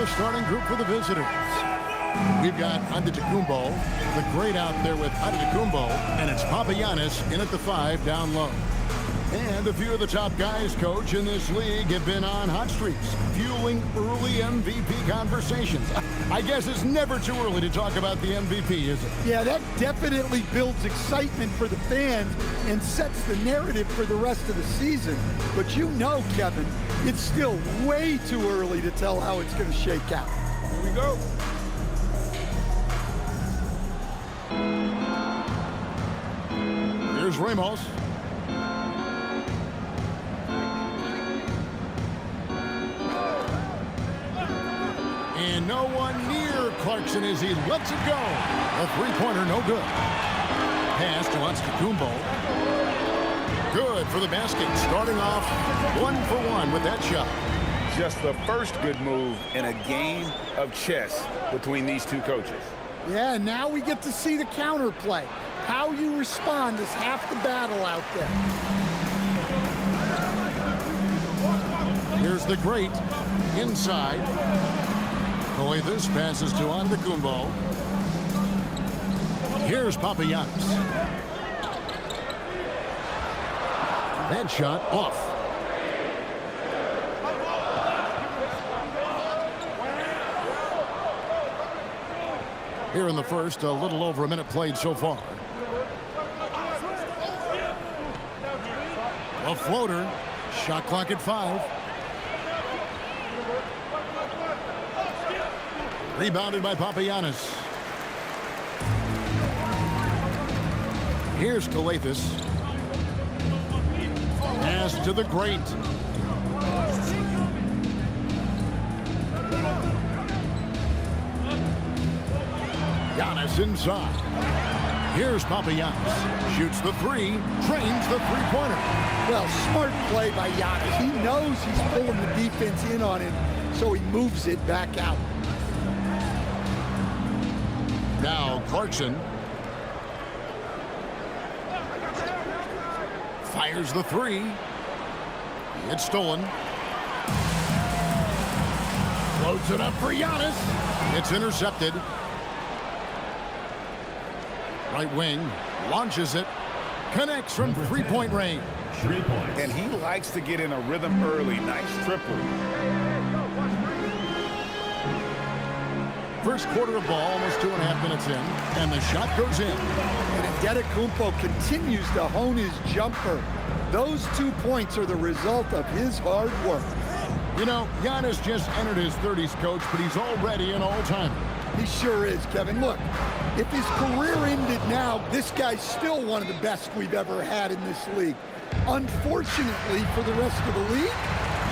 starting group for the visitors. We've got Antetokounmpo, the great out there with Antetokounmpo, and it's Papagiannis in at the 5 down low. And a few of the top guys, Coach, in this league have been on hot streaks, fueling early MVP conversations. I guess it's never too early to talk about the MVP, is it? Yeah, that definitely builds excitement for the fans and sets the narrative for the rest of the season. But you know, Kevin, it's still way too early to tell how it's going to shake out. Here we go. Here's Ramos. And no one near Clarkson as he lets it go. A three-pointer, no good. Pass to Antetokounmpo. Good for the basket. Starting off 1-for-1 with that shot. Just the first good move in a game of chess between these two coaches. Yeah, now we get to see the counterplay. How you respond is half the battle out there. Here's the great inside. This passes to Antetokounmpo. Here's Papagiannis. That shot off. Here in the first, a little over a minute played so far. A floater. Shot clock at 5. Rebounded by Papagiannis. Here's Gilas. Pass to the great. Giannis inside. Here's Papagiannis. Shoots the 3. Trains the three-pointer. Well, smart play by Giannis. He knows he's pulling the defense in on him, so he moves it back out. Now Clarkson fires the 3. It's stolen. Floats it up for Giannis. It's intercepted. Right wing launches it. Connects from three-point range. 3 points. And he likes to get in a rhythm early. Nice triple. First quarter of ball, almost 2.5 minutes in, and the shot goes in. And Antetokounmpo continues to hone his jumper. Those 2 points are the result of his hard work. You know, Giannis just entered his 30s, Coach, but he's already an all-timer. He sure is, Kevin. Look, if his career ended now, this guy's still one of the best we've ever had in this league. Unfortunately for the rest of the league,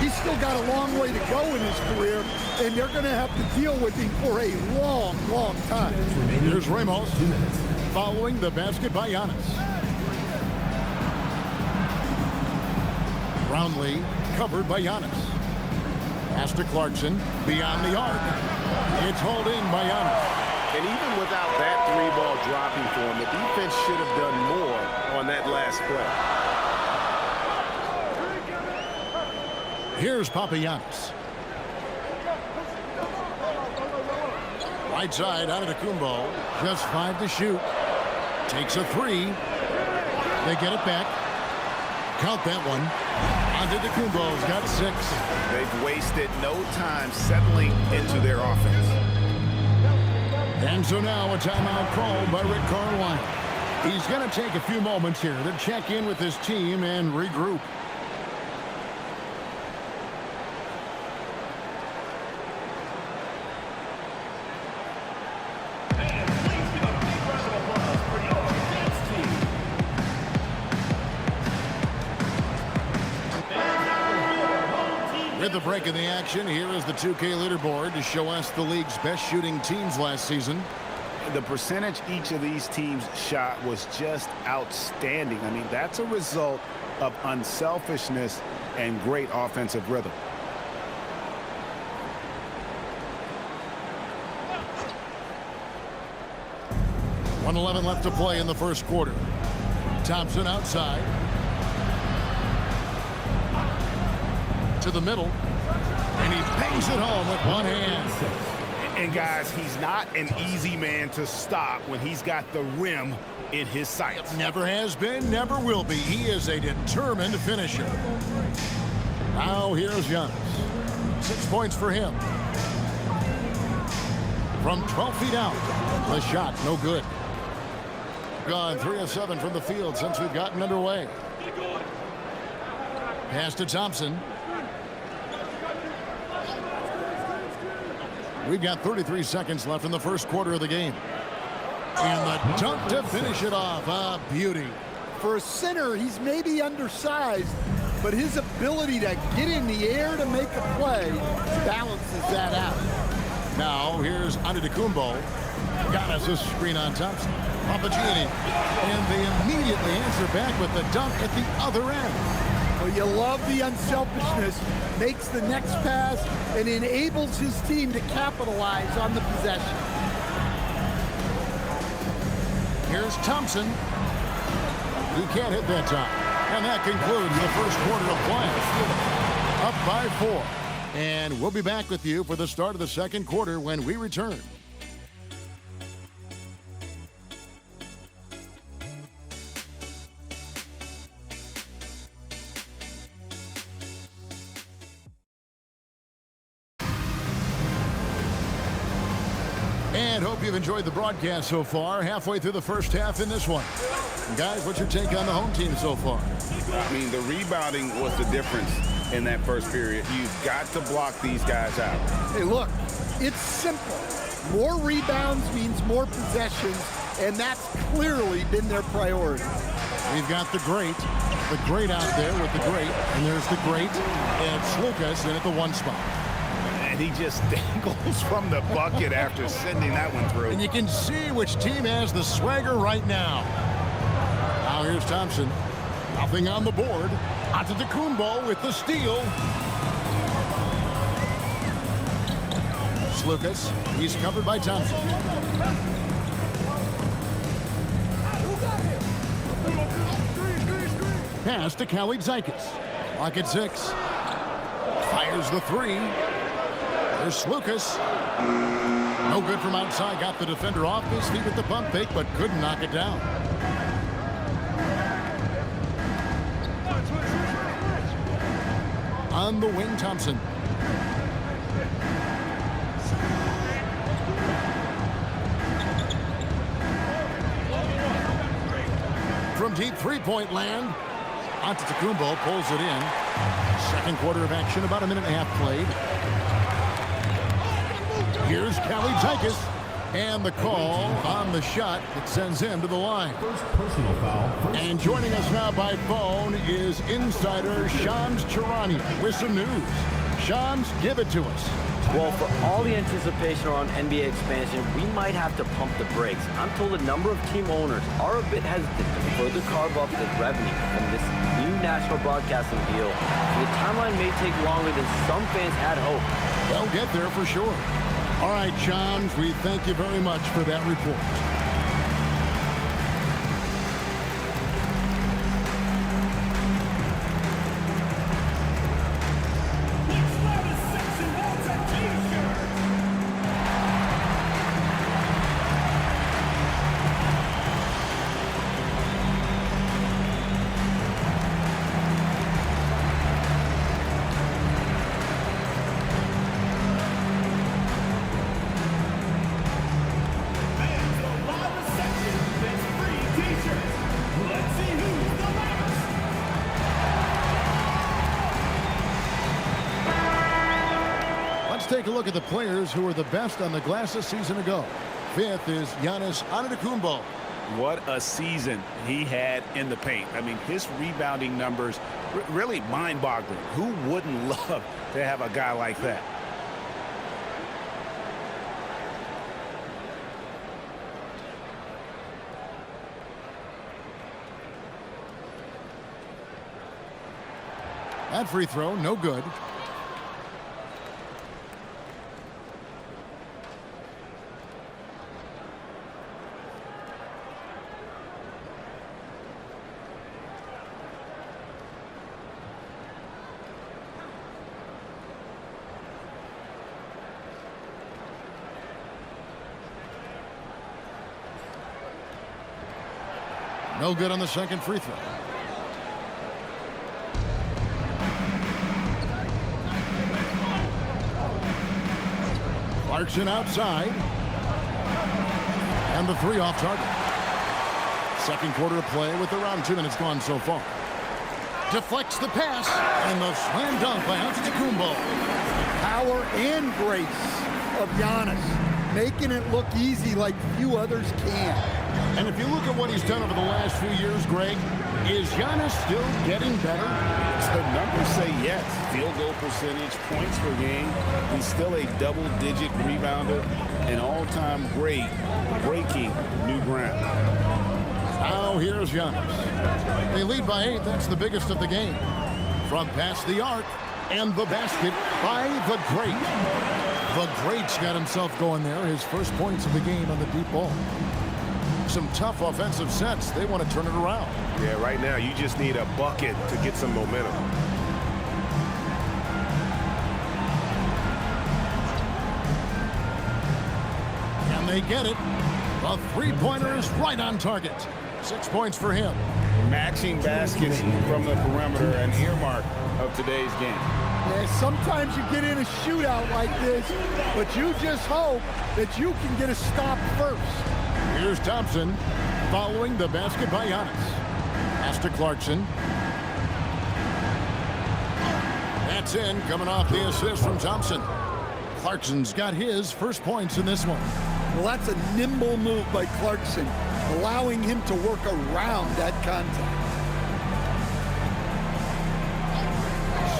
he's still got a long way to go in his career, and they're going to have to deal with him for a long, long time. Here's Ramos following the basket by Giannis. Brownlee covered by Giannis. Pass to Clarkson beyond the arc. It's hauled in by Giannis. And even without that 3-ball dropping for him, the defense should have done more on that last play. Here's Papagiannis. Right side, Antetokounmpo. Just 5 to shoot. Takes a 3. They get it back. Count that one. Antetokounmpo's got 6. They've wasted no time settling into their offense. And so now a timeout called by Rick Carlisle. He's going to take a few moments here to check in with his team and regroup. With the break in the action, here is the 2K leaderboard to show us the league's best shooting teams last season. The percentage each of these teams shot was just outstanding. I mean, that's a result of unselfishness and great offensive rhythm. .111 left to play in the first quarter. Thompson outside. To the middle. And he bangs it home with one hand. Guys, he's not an easy man to stop when he's got the rim in his sights. Never has been, never will be. He is a determined finisher. Now here's Gilas. 6 points for him. From 12 feet out, the shot no good. Gone 3 of 7 from the field since we've gotten underway. Pass to Thompson. We've got 33 seconds left in the first quarter of the game. And the dunk to finish it off. A beauty. For a center, he's maybe undersized, but his ability to get in the air to make a play balances that out. Now here's Antetokounmpo. Gilas a screen on Thompson. Papagianni. And they immediately answer back with the dunk at the other end. Well, you love the unselfishness. Makes the next pass and enables his team to capitalize on the possession. Here's Thompson. He can't hit that time. And that concludes the first quarter of play. Up by 4. And we'll be back with you for the start of the second quarter when we return. And hope you've enjoyed the broadcast so far. Halfway through the first half in this one. Guys, what's your take on the home team so far? I mean, the rebounding was the difference in that first period. You've got to block these guys out. Hey, look, it's simple. More rebounds means more possessions, and that's clearly been their priority. We've got the great out there with the great, and there's the great, and Slukas in at the 1 spot. And he just dangles from the bucket after sending that one through. And you can see which team has the swagger right now. Now here's Thompson. Nothing on the board. Antetokounmpo with the steal. Slukas. He's covered by Thompson. Pass to Gilas. Lock at 6. Fires the 3. There's Slukas. No good from outside. Got the defender off his feet with the pump fake, but couldn't knock it down. On the wing, Thompson. From deep three-point land, Antetokounmpo pulls it in. Second quarter of action, about a minute and a half played. Here's Gilas, and the call on the shot that sends him to the line. First personal foul. And joining us now by phone is insider Shams Charania with some news. Shams, give it to us. Well, for all the anticipation around NBA expansion, we might have to pump the brakes. I'm told a number of team owners are a bit hesitant to further carve up the revenue from this new national broadcasting deal. So the timeline may take longer than some fans had hoped. They'll get there for sure. All right, Shams, we thank you very much for that report. Take a look at the players who were the best on the glass a season ago. 5th is Giannis Antetokounmpo. What a season he had in the paint. I mean, his rebounding numbers really mind-boggling. Who wouldn't love to have a guy like that? That free throw, no good. No good on the second free throw. Clarkson outside. And the three off target. Second quarter of play with around 2 minutes gone so far. Deflects the pass. And the slam dunk by Antetokounmpo. Power and grace of Giannis, making it look easy like few others can. And if you look at what he's done over the last few years, Greg, is Giannis still getting better? The numbers say yes. Field goal percentage, points per game. He's still a double-digit rebounder, an all-time great, breaking new ground. Now here's Giannis. They lead by 8. That's the biggest of the game. From past the arc and the basket by the great. The great's got himself going there. His first points of the game on the deep ball. Some tough offensive sets. They want to turn it around. Yeah, right now you just need a bucket to get some momentum. And they get it. The three-pointer is right on target. 6 points for him. Matching baskets from the perimeter, an earmark of today's game. Yeah, sometimes you get in a shootout like this, but you just hope that you can get a stop first. Here's Thompson following the basket by Giannis. Pass to Clarkson. That's in, coming off the assist from Thompson. Clarkson's got his first points in this one. Well, that's a nimble move by Clarkson, allowing him to work around that contact.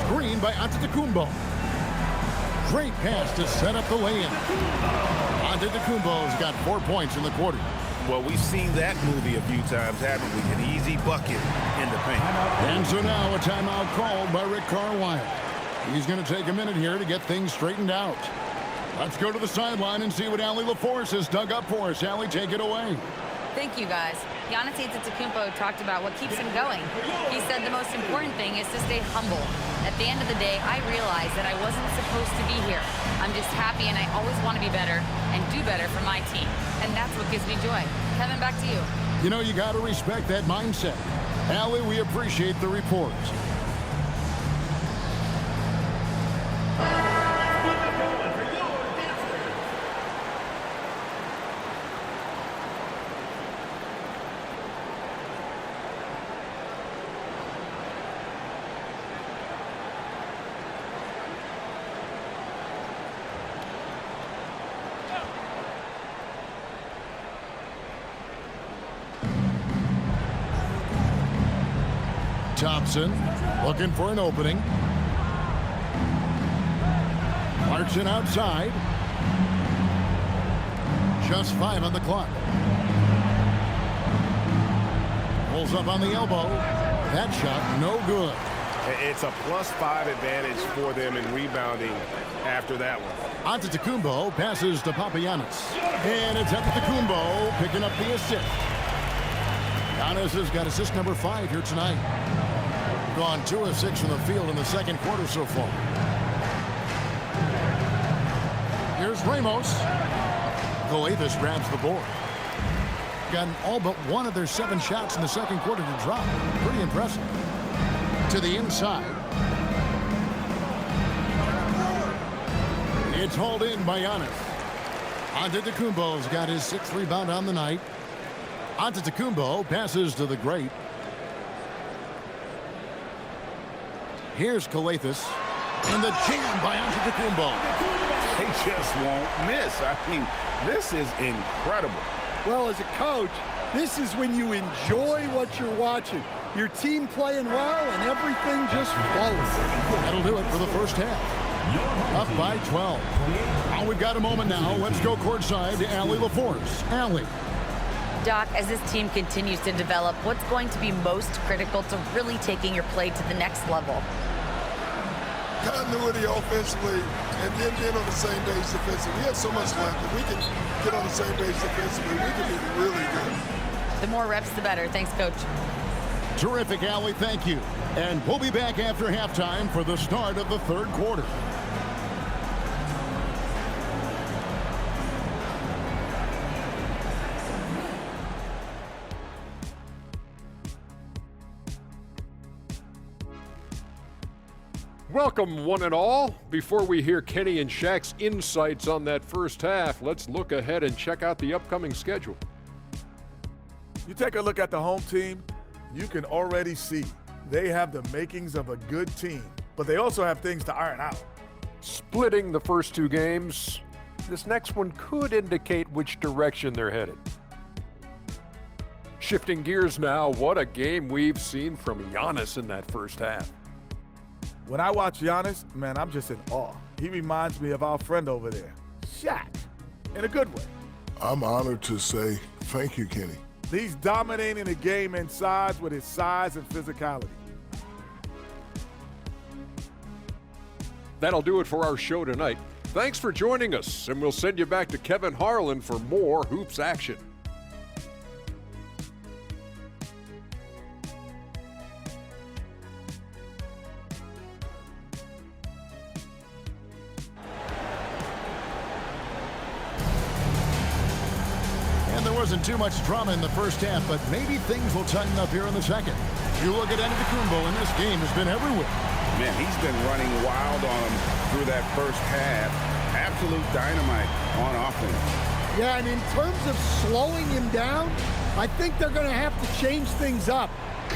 Screen by Antetokounmpo. Great pass to set up the lay-in. Antetokounmpo's got 4 points in the quarter. Well, we've seen that movie a few times, haven't we? An easy bucket in the paint. And so now a timeout called by Rick Carlisle. He's going to take a minute here to get things straightened out. Let's go to the sideline and see what Allie LaForce has dug up for us. Allie, take it away. Thank you, guys. Giannis Antetokounmpo talked about what keeps him going. He said the most important thing is to stay humble. At the end of the day, I realized that I wasn't supposed to be here. I'm just happy, and I always want to be better and do better for my team. And that's what gives me joy. Kevin, back to you. You know, you got to respect that mindset. Allie, we appreciate the report. Thompson looking for an opening. Clarkson outside. Just 5 on the clock. Pulls up on the elbow. That shot no good. It's a +5 advantage for them in rebounding after that one. Antetokounmpo passes to Papagiannis. And it's Antetokounmpo picking up the assist. Giannis has got assist number 5 here tonight. Gone 2 of 6 from the field in the second quarter so far. Here's Ramos. Gilas grabs the board. Gotten all but 1 of their 7 shots in the second quarter to drop. Pretty impressive. To the inside. It's hauled in by Giannis. Antetokounmpo's got his 6th rebound on the night. Antetokounmpo passes to the great. Here's Gilas. And the jam by Antetokounmpo. They just won't miss. I mean, this is incredible. Well, as a coach, this is when you enjoy what you're watching. Your team playing well and everything just flows. That'll do it for the first half. Up by 12. Oh, we've got a moment now. Let's go courtside to Allie LaForce. Allie. Doc, as this team continues to develop, what's going to be most critical to really taking your play to the next level? Continuity offensively and then being on the same page defensively. We have so much left. If we can get on the same page defensively, we can be really good. The more reps, the better. Thanks, Coach. Terrific, Allie. Thank you. And we'll be back after halftime for the start of the third quarter. Welcome, one and all. Before we hear Kenny and Shaq's insights on that first half, let's look ahead and check out the upcoming schedule. You take a look at the home team, you can already see they have the makings of a good team, but they also have things to iron out. Splitting the first two games, this next one could indicate which direction they're headed. Shifting gears now, what a game we've seen from Giannis in that first half. When I watch Giannis, man, I'm just in awe. He reminds me of our friend over there, Shaq, in a good way. I'm honored to say thank you, Kenny. He's dominating the game inside with his size and physicality. That'll do it for our show tonight. Thanks for joining us, and we'll send you back to Kevin Harlan for more hoops action. There wasn't too much drama in the first half, but maybe things will tighten up here in the second. You look at Antetokounmpo, and this game has been everywhere. Man, he's been running wild on him through that first half. Absolute dynamite on offense. Yeah, and in terms of slowing him down, I think they're going to have to change things up.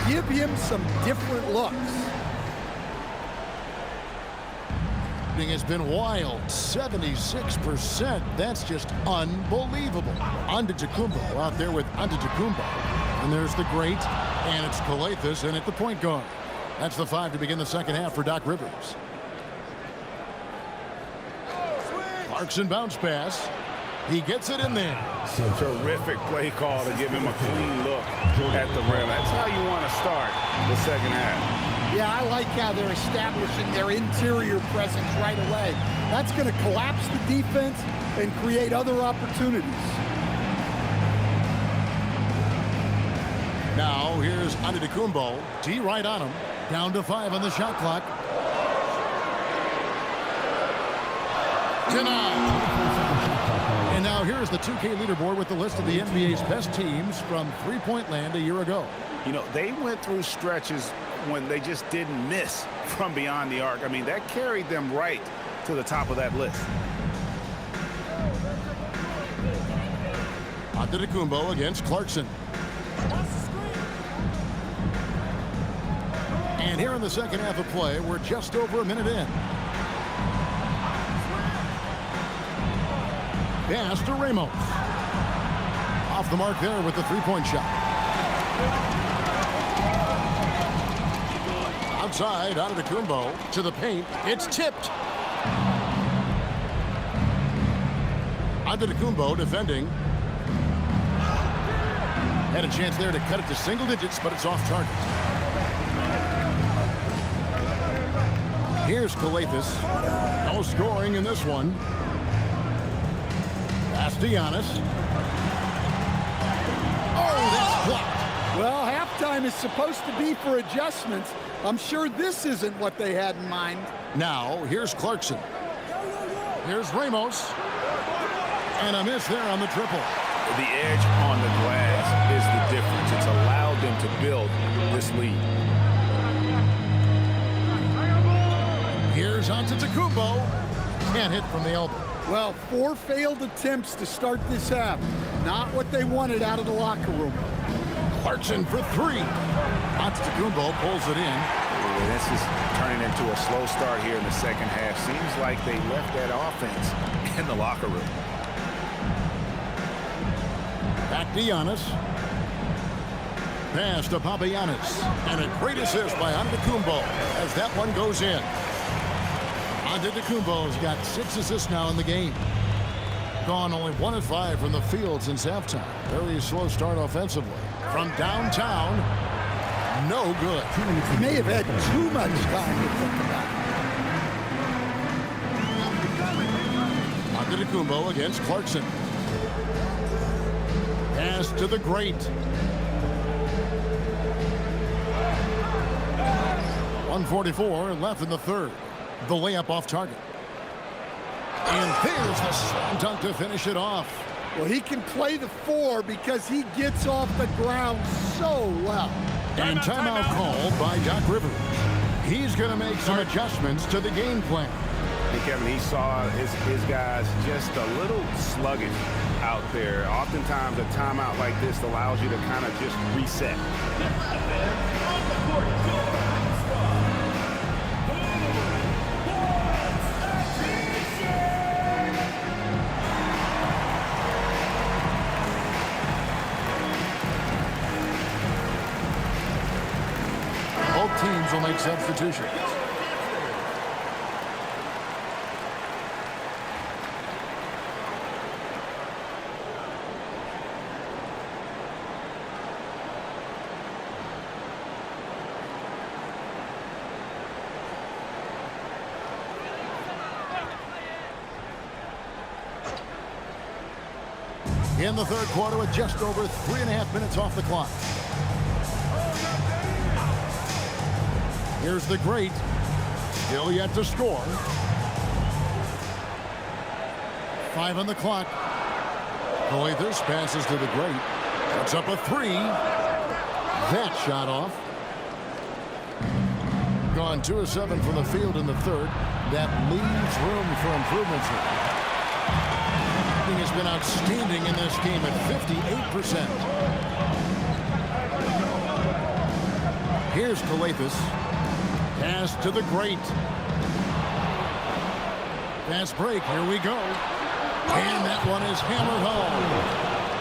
Give him some different looks. Has been wild, 76%. That's just unbelievable. Antetokounmpo out there with Antetokounmpo. And there's the great, and it's Gilas in at the point guard. That's the 5 to begin the second half for Doc Rivers. Clarkson bounce pass. He gets it in there. Terrific play call to give him a clean look at the rim. That's how you want to start the second half. Yeah, I like how they're establishing their interior presence right away. That's going to collapse the defense and create other opportunities. Now, here's Antetokounmpo. D right on him. Down to 5 on the shot clock. Denied. And now here's the 2K leaderboard with the list of the NBA's best teams from three-point land a year ago. You know, they went through stretches when they just didn't miss from beyond the arc. I mean, that carried them right to the top of that list. Antetokounmpo against Clarkson. And here in the second half of play, we're just over a minute in. Pass to Ramos. Off the mark there with the three-point shot. Outside, Antetokounmpo to the paint. It's tipped. Antetokounmpo defending. Had a chance there to cut it to single digits, but it's off target. Here's Gilas. No scoring in this one. Pass to Giannis. Oh, that's blocked. Well, halftime is supposed to be for adjustments. I'm sure this isn't what they had in mind. Now, here's Clarkson. Here's Ramos. And a miss there on the triple. The edge on the glass is the difference. It's allowed them to build this lead. Here's Antetokounmpo. Can't hit from the elbow. Well, 4 failed attempts to start this half. Not what they wanted out of the locker room. Clarkson for 3. Antetokounmpo pulls it in. This is turning into a slow start here in the second half. Seems like they left that offense in the locker room. Back to Giannis. Pass to Papagiannis. And a great assist by Antetokounmpo as that one goes in. Antetokounmpo's got 6 assists now in the game. Gone only 1 of 5 from the field since halftime. Very slow start offensively. From downtown, no good. He may have had too much time to think about. Antetokounmpo against Clarkson. Pass to the great. 1:44 left in the third. The layup off target. And there's the slam dunk to finish it off. Well, he can play the 4 because he gets off the ground so well. And timeout called by Doc Rivers. He's going to make some adjustments to the game plan. Hey, Kevin, he saw his guys just a little sluggish out there. Oftentimes, a timeout like this allows you to kind of just reset. Both teams will make substitutions. In the third quarter with just over 3.5 minutes off the clock. Here's the great. Still yet to score. 5 on the clock. Gilas passes to the great. Puts up a 3. That shot off. Gone 2 of 7 from the field in the third. That leaves room for improvements here. Has been outstanding in this game at 58%. Here's Gilas. Pass to the great. Fast break. Here we go. And that one is hammered home.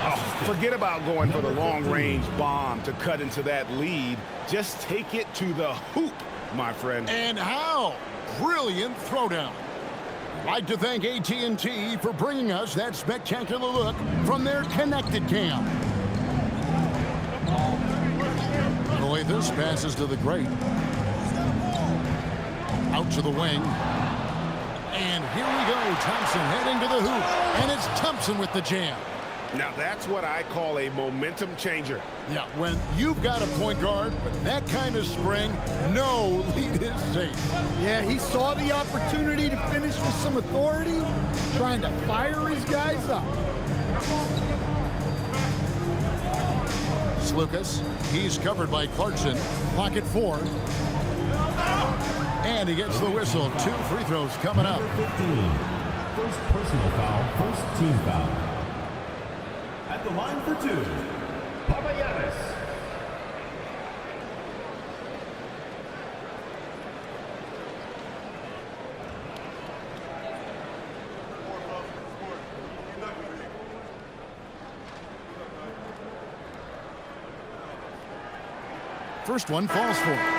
Oh, forget about going for the long-range bomb to cut into that lead. Just take it to the hoop, my friend. And how? Brilliant throwdown. I'd like to thank AT&T for bringing us that spectacular look from their connected cam. Gilas passes to the great. Out to the wing. And here we go. Thompson heading to the hoop. And it's Thompson with the jam. Now that's what I call a momentum changer. Yeah, when you've got a point guard with that kind of spring, no lead is safe. Yeah, he saw the opportunity to finish with some authority, trying to fire his guys up. Lucas, he's covered by Clarkson. Clock at 4. And he gets the whistle. 2 free throws coming up. 15. First personal foul, first team foul. At the line for 2, Papagiannis. First one falls for him.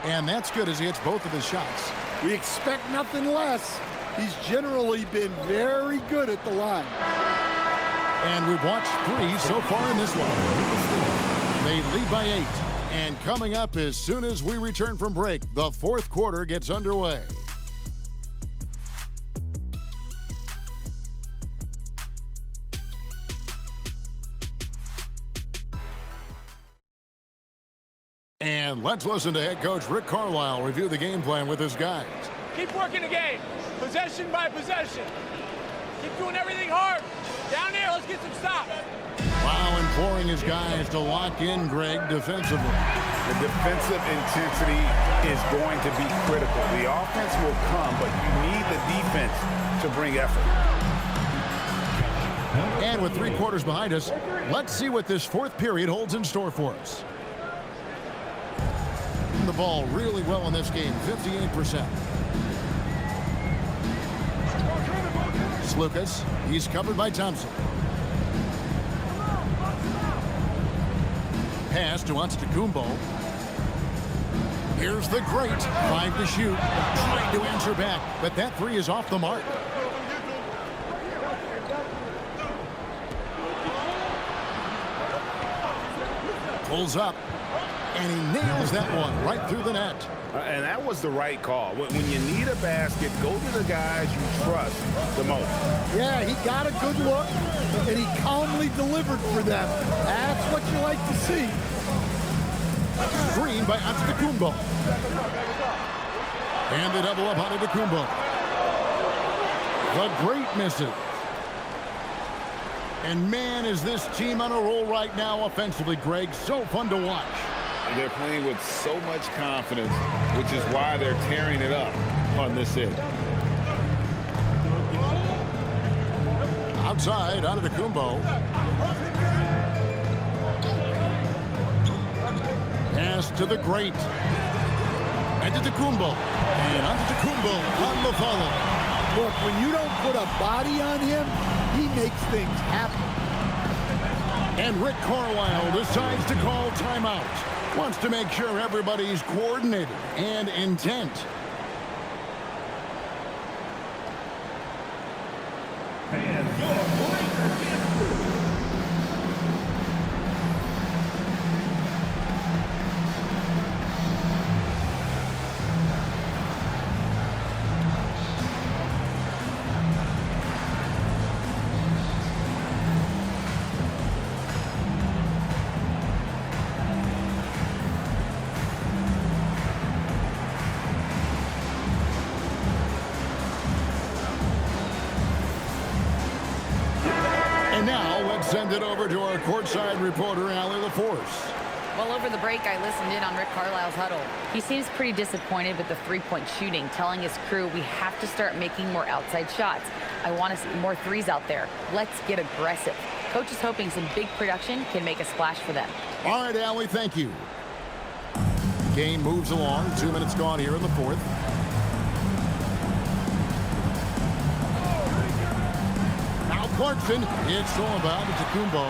And that's good as he hits both of his shots. We expect nothing less. He's generally been very good at the line. And we've watched 3 so far in this one. They lead by 8. And coming up as soon as we return from break, the fourth quarter gets underway. And let's listen to head coach Rick Carlisle review the game plan with his guys. Keep working the game, possession by possession. Keep doing everything hard. Down there, let's get some stops. While imploring his guys to lock in, Greg, defensively. The defensive intensity is going to be critical. The offense will come, but you need the defense to bring effort. And with 3 quarters behind us, let's see what this fourth period holds in store for us. The ball really well in this game, 58%. Lucas, he's covered by Thompson. Pass to Antetokounmpo. Here's the great. 5 to shoot. Trying to answer back, but that 3 is off the mark. Pulls up, and he nails that one right through the net. And that was the right call. When you need a basket, go to the guys you trust the most. Yeah, he got a good look, and he calmly delivered for them. That's what you like to see. Screen by Antetokounmpo. And they double up Antetokounmpo. The great misses. And man, is this team on a roll right now offensively, Greg. So fun to watch. They're playing with so much confidence, which is why they're tearing it up on this end. Outside, Antetokounmpo. Pass to the great. Antetokounmpo. And Antetokounmpo on the follow. Look, when you don't put a body on him, he makes things happen. And Rick Carlisle decides to call timeout. Wants to make sure everybody's coordinated and intent. Send it over to our courtside reporter, Allie LaForce. Well, over the break, I listened in on Rick Carlisle's huddle. He seems pretty disappointed with the three-point shooting, telling his crew we have to start making more outside shots. I want to see more threes out there. Let's get aggressive. Coach is hoping some big production can make a splash for them. All right, Allie, thank you. Game moves along. 2 minutes gone here in the fourth. Clarkson, it's all about Antetokounmpo.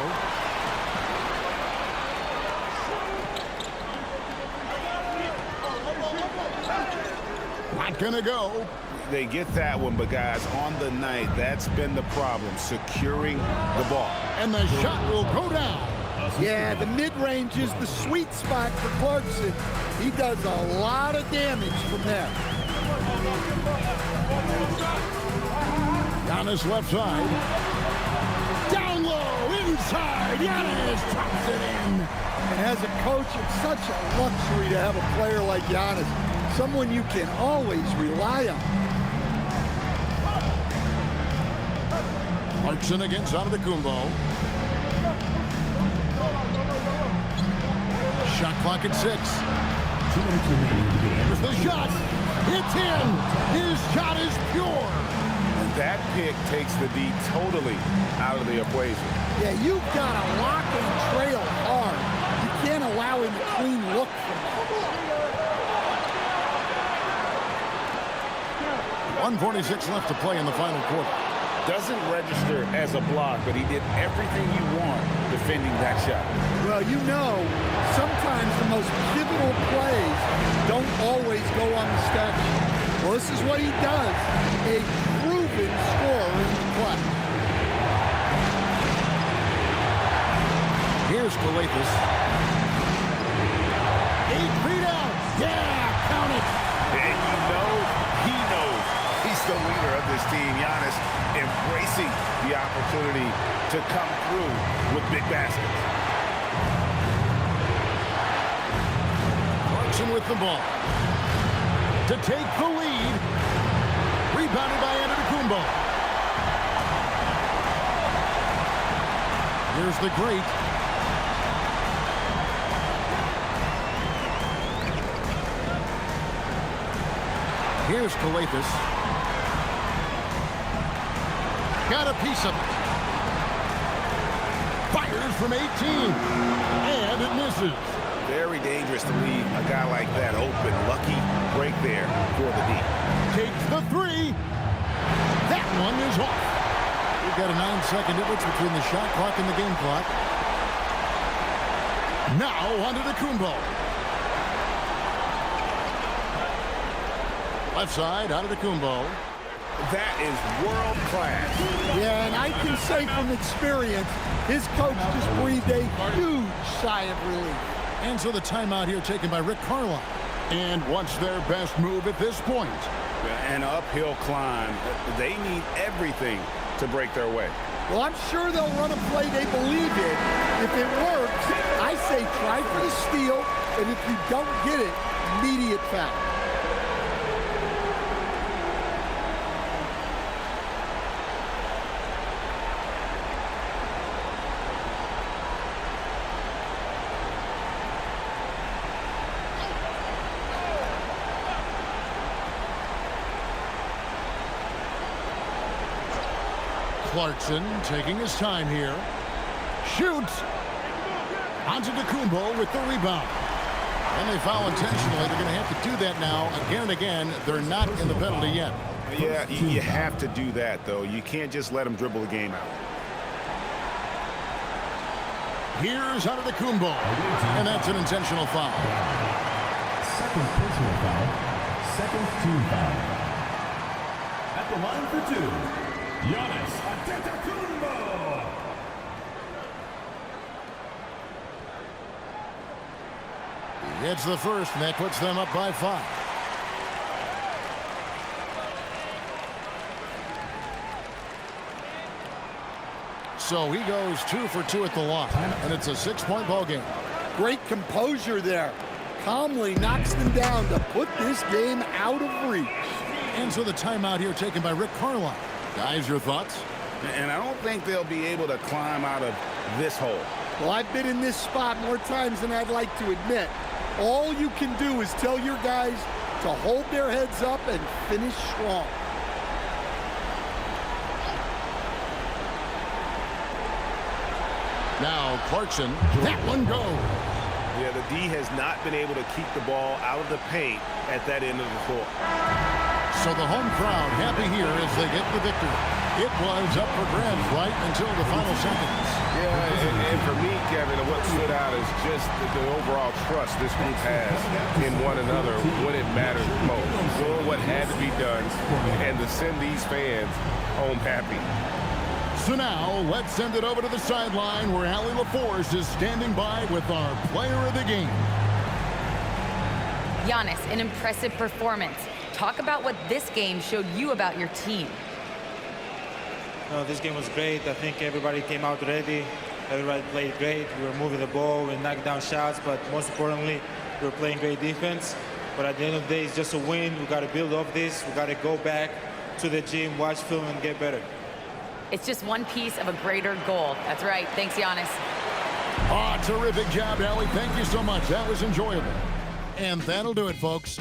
Not gonna go. They get that one, but guys, on the night, that's been the problem, securing the ball. And the shot will go down. Yeah, the mid-range is the sweet spot for Clarkson. He does a lot of damage from there. Giannis left side. Down low, inside. Giannis drops it in. And as a coach, it's such a luxury to have a player like Giannis. Someone you can always rely on. Clarkson against Antetokounmpo. Shot clock at 6. Here's the shot. It's in. His shot is pure. That pick takes the D totally out of the equation. Yeah, you've got to lock and trail hard. You can't allow him a clean look from that. 1:46 left to play in the final quarter. Doesn't register as a block, but he did everything you want defending that shot. Well, you know, sometimes the most pivotal plays don't always go on the stat sheet. Well, this is what he does. A proven scorer in the play. Here's Gilas. 8 feet out. Yeah, count it. And you know, he knows he's the leader of this team. Giannis embracing the opportunity to come through with big baskets. Clarkson with the ball. To take the lead. Rebounded by Antetokounmpo. Here's the great. Here's Gilas. Got a piece of it. Fires from 18. And it misses. Very dangerous to leave a guy like that open. Lucky break there for the D. Takes the 3. That one is off. We've got a 9-second difference between the shot clock and the game clock. Now Antetokounmpo. Left side, Antetokounmpo. That is world class. Yeah, and I can say from experience, his coach just breathed a huge sigh of relief. And so the timeout here taken by Rick Carlisle. And what's their best move at this point? An uphill climb. They need everything to break their way. Well, I'm sure they'll run a play they believe in. If it works, I say try for the steal, and if you don't get it, immediate foul. Clarkson taking his time here. Shoots. Onto Tecumbo with the rebound. And they foul intentionally. They're going to have to do that now again and again. They're not in the penalty yet. Yeah, you have to do that, though. You can't just let them dribble the game out. Here's onto Tecumbo. And that's an intentional foul. Second personal foul. Second team foul. At the line for two, Giannis Antetokounmpo. It's the first, and that puts them up by 5. So he goes 2 for 2 at the line, and it's a 6-point ball game. Great composure there. Calmly knocks them down to put this game out of reach. And so the timeout here taken by Rick Carlisle. Guys, your thoughts? And I don't think they'll be able to climb out of this hole. Well, I've been in this spot more times than I'd like to admit. All you can do is tell your guys to hold their heads up and finish strong. Now Clarkson, that one goes. Yeah, the D has not been able to keep the ball out of the paint at that end of the court. So the home crowd happy here as they get the victory. It was up for grabs right until the final seconds. Yeah, and for me, Kevin, what stood out is just the overall trust this group has in one another when it matters most. Doing what had to be done and to send these fans home happy. So now, let's send it over to the sideline where Allie LaForce is standing by with our player of the game. Giannis, an impressive performance. Talk about what this game showed you about your team. This game was great. I think everybody came out ready. Everybody played great. We were moving the ball. We knocked down shots, but most importantly, we were playing great defense. But at the end of the day, it's just a win. We got to build off this. We got to go back to the gym, watch film, and get better. It's just one piece of a greater goal. That's right. Thanks, Giannis. Oh, terrific job, Allie. Thank you so much. That was enjoyable. And that'll do it, folks.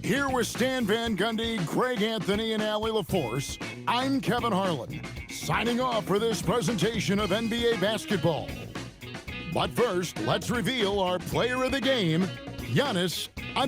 Here with Stan Van Gundy, Greg Anthony, and Allie LaForce, I'm Kevin Harlan, signing off for this presentation of NBA basketball. But first, let's reveal our player of the game, Giannis Antetokounmpo.